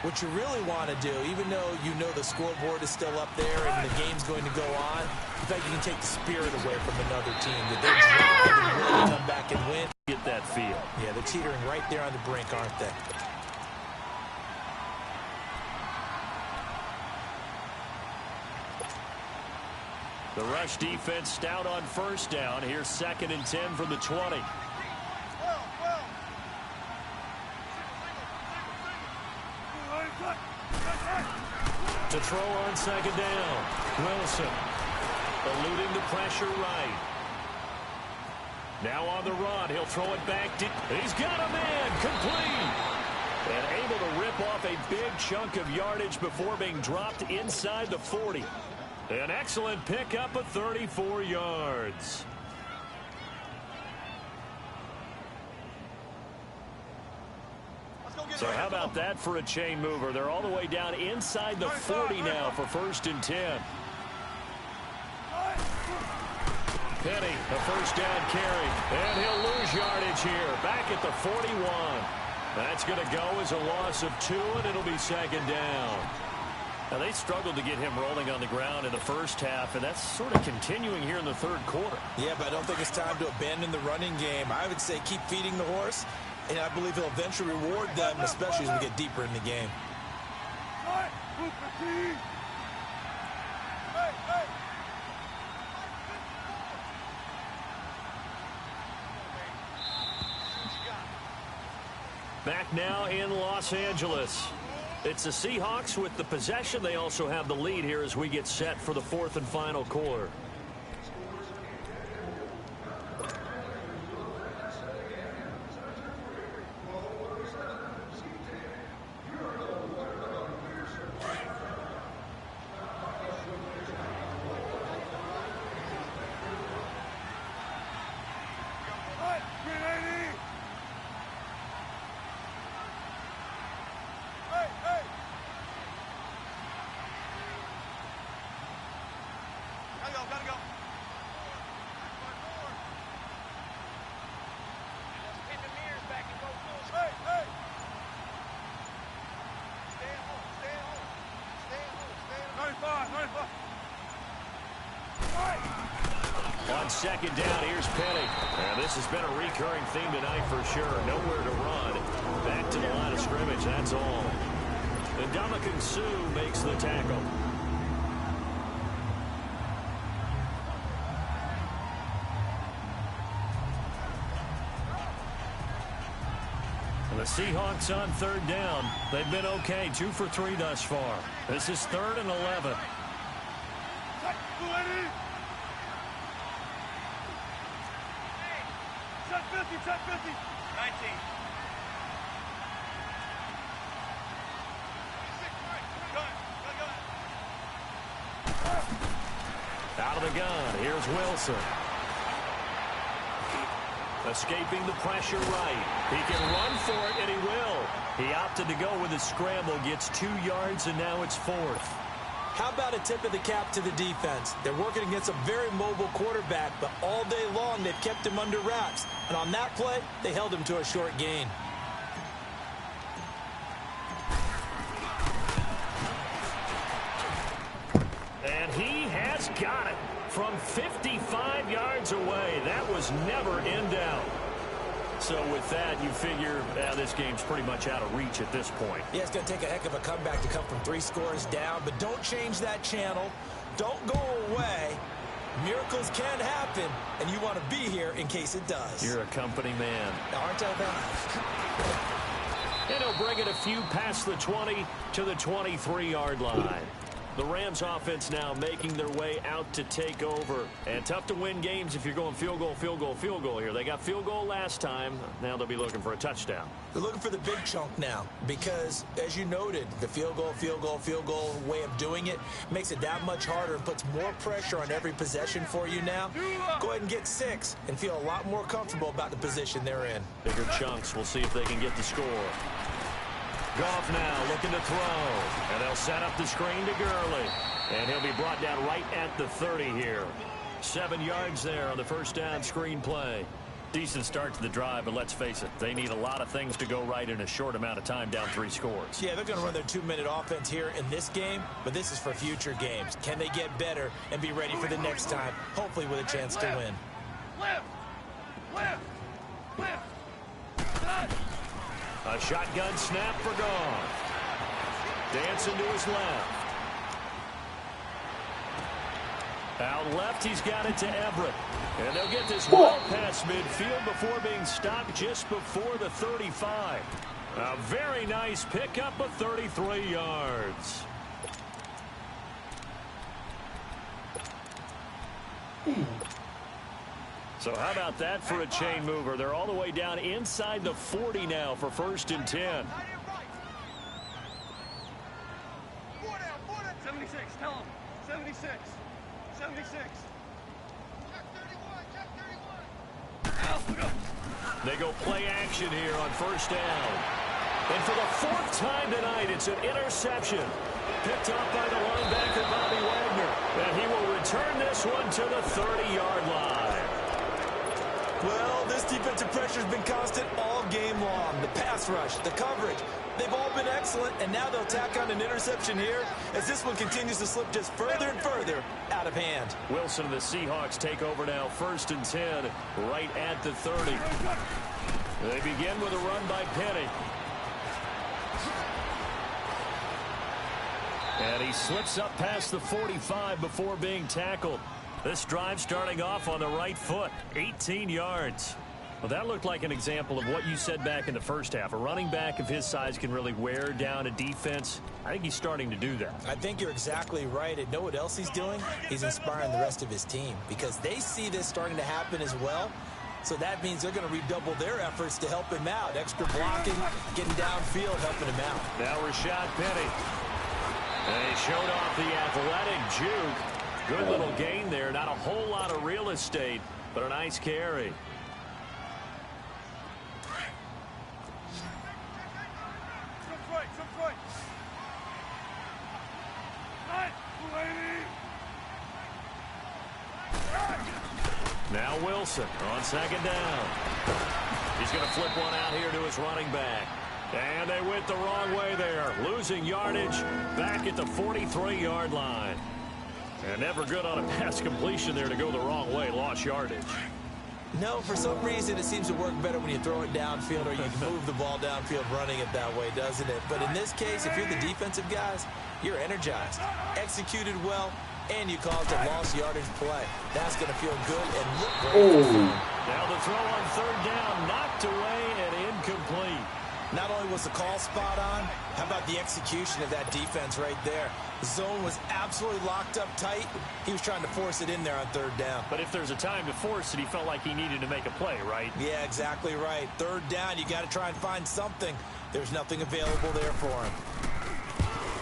what you really want to do, even though you know the scoreboard is still up there and the game's going to go on, in fact, you can take the spirit away from another team. That they're drive and really come back and win. Get that feel. Yeah, they're teetering right there on the brink, aren't they? The rush defense stout on 1st down. Here's 2nd and 10 from the 20. To throw on 2nd down. Wilson eluding the pressure right. Now on the run. He'll throw it back. He's got a man. Complete. And able to rip off a big chunk of yardage before being dropped inside the 40. An excellent pickup of 34 yards. So how about that for a chain mover? They're all the way down inside the 40 now for 1st and 10. Penny, a 1st down carry. And he'll lose yardage here. Back at the 41. That's going to go as a loss of 2, and it'll be 2nd down. Now, they struggled to get him rolling on the ground in the 1st half, and that's sort of continuing here in the 3rd quarter. Yeah, but I don't think it's time to abandon the running game. I would say keep feeding the horse, and I believe he'll eventually reward them, especially as we get deeper in the game. Back now in Los Angeles. It's the Seahawks with the possession. They also have the lead here as we get set for the 4th and final quarter. On 2nd down, here's Penny. And this has been a recurring theme tonight for sure. Nowhere to run. Back to the line of scrimmage, that's all. And Ndamukong Suh makes the tackle. And the Seahawks on 3rd down. They've been okay, 2 for 3 thus far. This is 3rd and 11. Set 50. 19. Out of the gun, here's Wilson. Escaping the pressure right. He can run for it, and he will. He opted to go with a scramble, gets 2 yards, and now it's 4th. How about a tip of the cap to the defense? They're working against a very mobile quarterback, but all day long they've kept him under wraps. And on that play, they held him to a short gain. And he has got it from 55 yards away. That was never in doubt. So with that, you figure this game's pretty much out of reach at this point. Yeah, it's going to take a heck of a comeback to come from 3 scores down, but don't change that channel. Don't go away. Miracles can happen, and you want to be here in case it does. You're a company man. Aren't I, though? And he'll bring it a few past the 20 to the 23-yard line. The Rams offense now making their way out to take over. And tough to win games if you're going field goal, field goal, field goal here. They got field goal last time. Now they'll be looking for a touchdown. They're looking for the big chunk now because, as you noted, the field goal way of doing it makes it that much harder and puts more pressure on every possession for you now. Go ahead and get 6 and feel a lot more comfortable about the position they're in. Bigger chunks. We'll see if they can get the score. Goff now looking to throw. And they'll set up the screen to Gurley. And he'll be brought down right at the 30 here. 7 yards there on the first down screen play. Decent start to the drive, but let's face it, they need a lot of things to go right in a short amount of time down 3 scores. Yeah, they're going to run their 2-minute offense here in this game, but this is for future games. Can they get better and be ready for the next time, hopefully with a chance to win? A shotgun snap for Goff. Dancing to his left. Out left, he's got it to Everett. And they'll get this well past midfield before being stopped just before the 35. A very nice pickup of 33 yards. So how about that for a chain mover? They're all the way down inside the 40 now for 1st and 10. 76, tell him. 76. 76. Check 31, check 31. They go play action here on 1st down. And for the 4th time tonight, it's an interception. Picked up by the linebacker, Bobby Wagner. And he will return this one to the 30-yard line. Well, this defensive pressure has been constant all game long. The pass rush, the coverage, they've all been excellent, and now they'll tack on an interception here as this one continues to slip just further and further out of hand. Wilson and the Seahawks take over now, 1st and 10, right at the 30. They begin with a run by Penny. And he slips up past the 45 before being tackled. This drive starting off on the right foot, 18 yards. Well, that looked like an example of what you said back in the first half. A running back of his size can really wear down a defense. I think he's starting to do that. I think you're exactly right. And know what else he's doing? He's inspiring the rest of his team because they see this starting to happen as well. So that means they're going to redouble their efforts to help him out. Extra blocking, getting downfield, helping him out. Now Rashad Penny. And he showed off the athletic juke. Good little gain there. Not a whole lot of real estate, but a nice carry. Now Wilson on 2nd down. He's going to flip one out here to his running back. And they went the wrong way there. Losing yardage back at the 43-yard line. And never good on a pass completion there to go the wrong way. Lost yardage. No, for some reason it seems to work better when you throw it downfield or you can move the ball downfield running it that way, doesn't it? But in this case, if you're the defensive guys, you're energized, executed well, and you caused a lost yardage play. That's going to feel good and look great. Now the throw on 3rd down, knocked away and incomplete. Not only was the call spot on, how about the execution of that defense right there? The zone was absolutely locked up tight. He was trying to force it in there on 3rd down. But if there's a time to force it, he felt like he needed to make a play, right? Yeah, exactly right. 3rd down, you got to try and find something. There's nothing available there for him.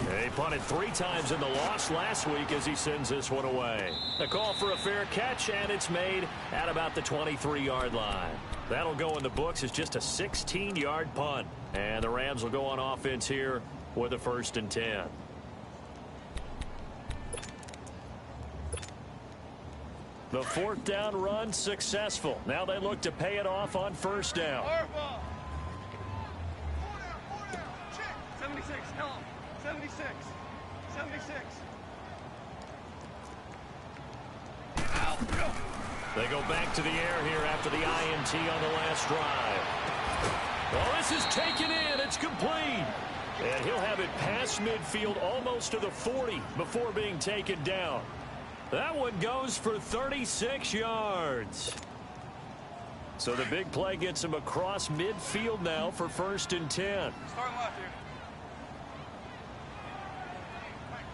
He punted 3 times in the loss last week as he sends this one away. A call for a fair catch, and it's made at about the 23-yard line. That'll go in the books as just a 16-yard punt. And the Rams will go on offense here with a 1st and 10. The 4th down run successful. Now they look to pay it off on 1st down. 76, tell him. 76. 76. They go back to the air here after the INT on the last drive. Well, this is taken in. It's complete. And he'll have it past midfield almost to the 40 before being taken down. That one goes for 36 yards. So the big play gets him across midfield now for 1st and 10. Start left here.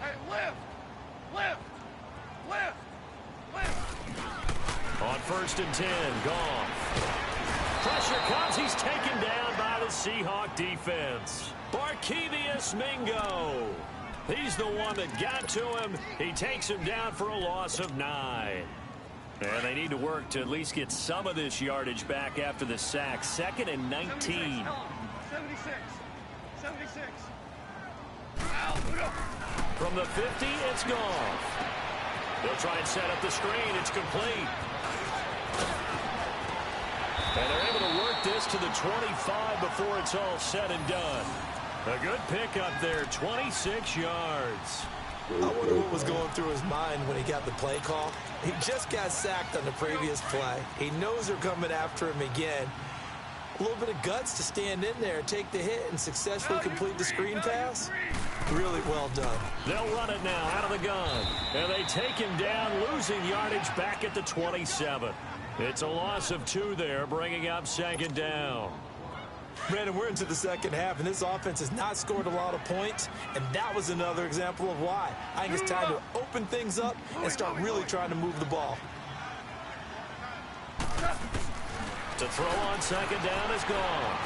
Hey, lift! Lift! Lift! Lift! On 1st and 10, Goff. Pressure comes. He's taken down by the Seahawk defense. Barkevious Mingo. He's the one that got to him. He takes him down for a loss of 9. And they need to work to at least get some of this yardage back after the sack. 2nd and 19. 76. 76. From the 50, it's gone. They'll try and set up the screen. It's complete. And they're able to work this to the 25 before it's all said and done. A good pickup there, 26 yards. I wonder what was going through his mind when he got the play call. He just got sacked on the previous play. He knows they're coming after him again. A little bit of guts to stand in there, take the hit, and successfully complete the screen pass. Really well done. They'll run it now out of the gun. And they take him down, losing yardage back at the 27. It's a loss of 2 there, bringing up 2nd down. Brandon, we're into the second half, and this offense has not scored a lot of points, and that was another example of why. I think it's time to open things up and start really trying to move the ball. To throw on 2nd down is gone.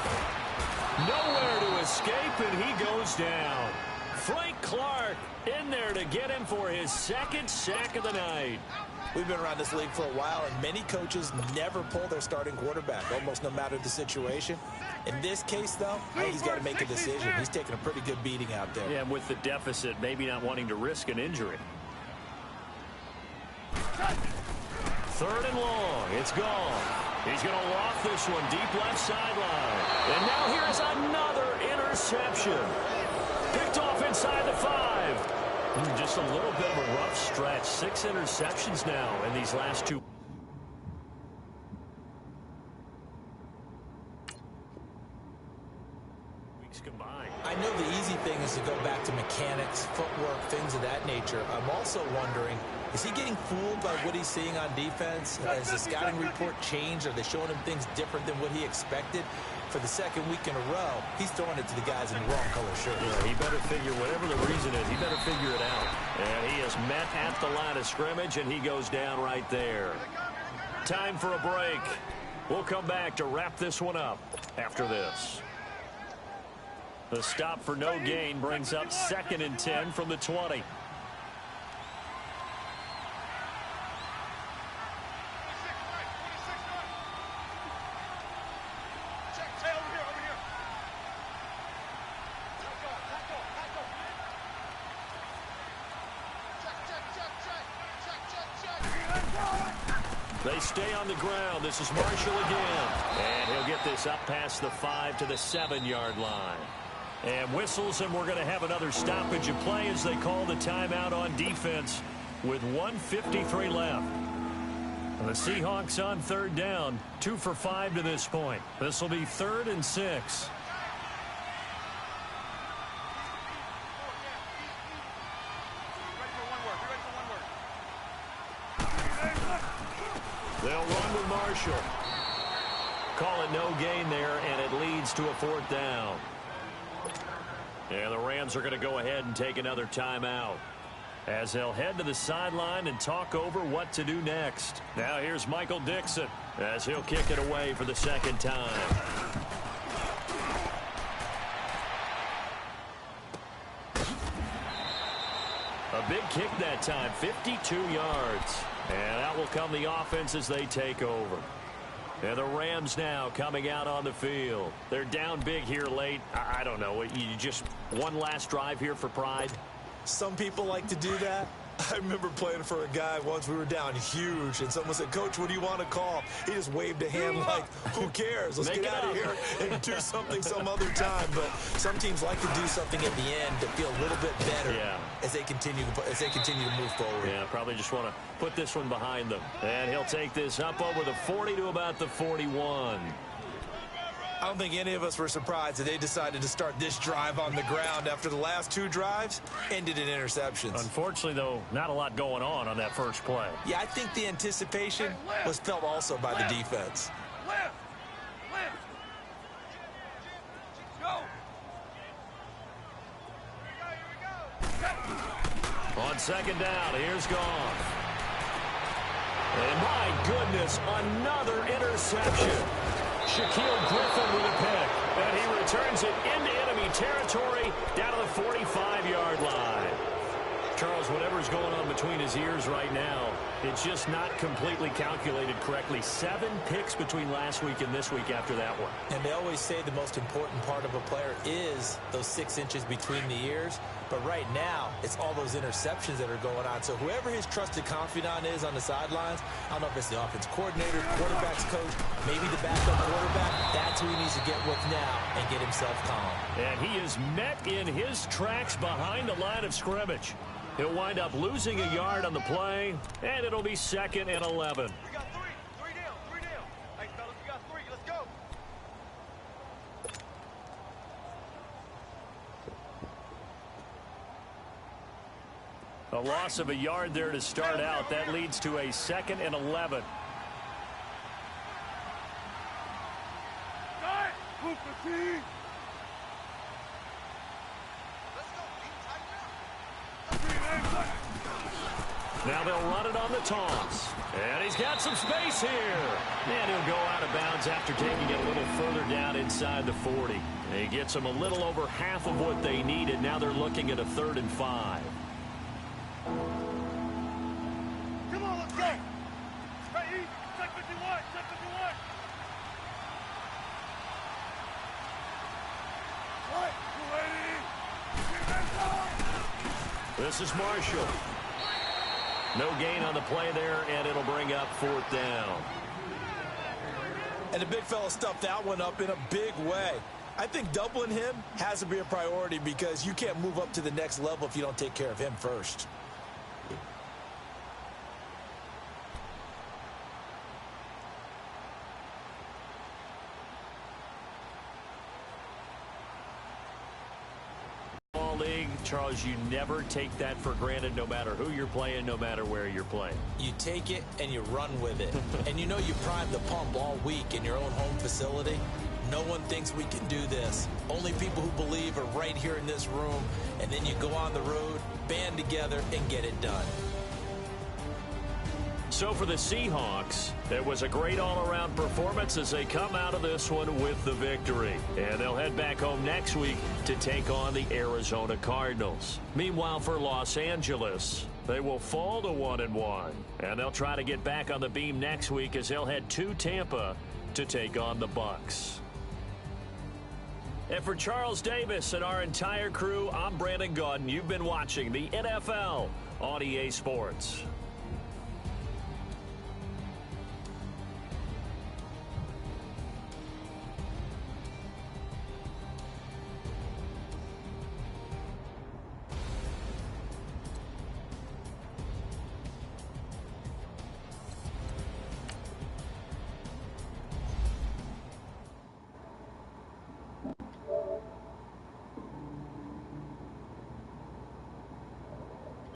Nowhere to escape, and he goes down. Frank Clark in there to get him for his 2nd sack of the night. We've been around this league for a while, and many coaches never pull their starting quarterback, almost no matter the situation. In this case, though, I think he's got to make a decision. He's taking a pretty good beating out there. Yeah, and with the deficit, maybe not wanting to risk an injury. 3rd and long. It's gone. He's going to loft this one deep left sideline. And now here's another interception. Picked off inside the 5. Just a little bit of a rough stretch. 6 interceptions now in these last 2 weeks combined. I know the easy thing is to go back to mechanics, footwork, things of that nature. I'm also wondering, is he getting fooled by what he's seeing on defense? Has the scouting report changed? Are they showing him things different than what he expected? For the 2nd week in a row, he's throwing it to the guys in the wrong color shirt. Yeah, he better figure, whatever the reason is, he better figure it out. And he is met at the line of scrimmage, and he goes down right there. Time for a break. We'll come back to wrap this one up after this. The stop for no gain brings up 2nd and 10 from the 20. They stay on the ground. This is Marshall again. And he'll get this up past the 5 to the 7-yard line. And whistles, and we're going to have another stoppage of play as they call the timeout on defense with 1:53 left. And the Seahawks on 3rd down, 2 for 5 to this point. This will be 3rd and 6. They'll run with Marshall. Call it no gain there, and it leads to a 4th down. And the Rams are going to go ahead and take another timeout as they'll head to the sideline and talk over what to do next. Now here's Michael Dixon as he'll kick it away for the 2nd time. big kick that time, 52 yards. And out will come the offense as they take over. And the Rams now coming out on the field. They're down big here late. I don't know. You just one last drive here for pride? Some people like to do that. I remember playing for a guy once. We were down huge, and someone said, "Coach, what do you want to call?" He just waved a hand like, "Who cares? Let's get out of here and do something some other time." But some teams like to do something at the end to feel a little bit better as they continue to move forward. Yeah, probably just want to put this one behind them. And he'll take this up over the 40 to about the 41. I don't think any of us were surprised that they decided to start this drive on the ground after the last two drives ended in interceptions. Unfortunately, though, not a lot going on that first play. Yeah, I think the anticipation was felt also by the defense. On second down, here's Goff. And my goodness, another interception. Shaquille Griffin with a pick, and he returns it into enemy territory down to the 45-yard line. Charles, whatever's going on between his ears right now, it's just not completely calculated correctly. 7 picks between last week and this week after that one. And they always say the most important part of a player is those 6 inches between the ears. But right now, it's all those interceptions that are going on. So whoever his trusted confidant is on the sidelines, I don't know if it's the offense coordinator, quarterback's coach, maybe the backup quarterback, that's who he needs to get with now and get himself calm. And he is met in his tracks behind the line of scrimmage. He'll wind up losing a yard on the play, and it'll be 2nd and 11. We got 3. 3 down. 3 down. Hey, fellas, we got 3. Let's go. A loss of a yard there to start out. That leads to a 2nd and 11. Now they'll run it on the toss. And he's got some space here. And he'll go out of bounds after taking it a little further down inside the 40. He gets them a little over half of what they needed. Now they're looking at a 3rd and 5. Come on, let's go. Hey, check 51. Check 51. This is Marshall. No gain on the play there, and it'll bring up 4th down. And the big fella stuffed that one up in a big way. I think doubling him has to be a priority because you can't move up to the next level if you don't take care of him first. League, Charles, you never take that for granted no matter who you're playing, no matter where you're playing. You take it and you run with it. And you know you primed the pump all week in your own home facility. No one thinks we can do this. Only people who believe are right here in this room. And then you go on the road, band together, and get it done. So for the Seahawks, it was a great all-around performance as they come out of this one with the victory. And they'll head back home next week to take on the Arizona Cardinals. Meanwhile, for Los Angeles, they will fall to 1-1. And they'll try to get back on the beam next week as they'll head to Tampa to take on the Bucs. And for Charles Davis and our entire crew, I'm Brandon Gaudin. You've been watching the NFL on EA Sports.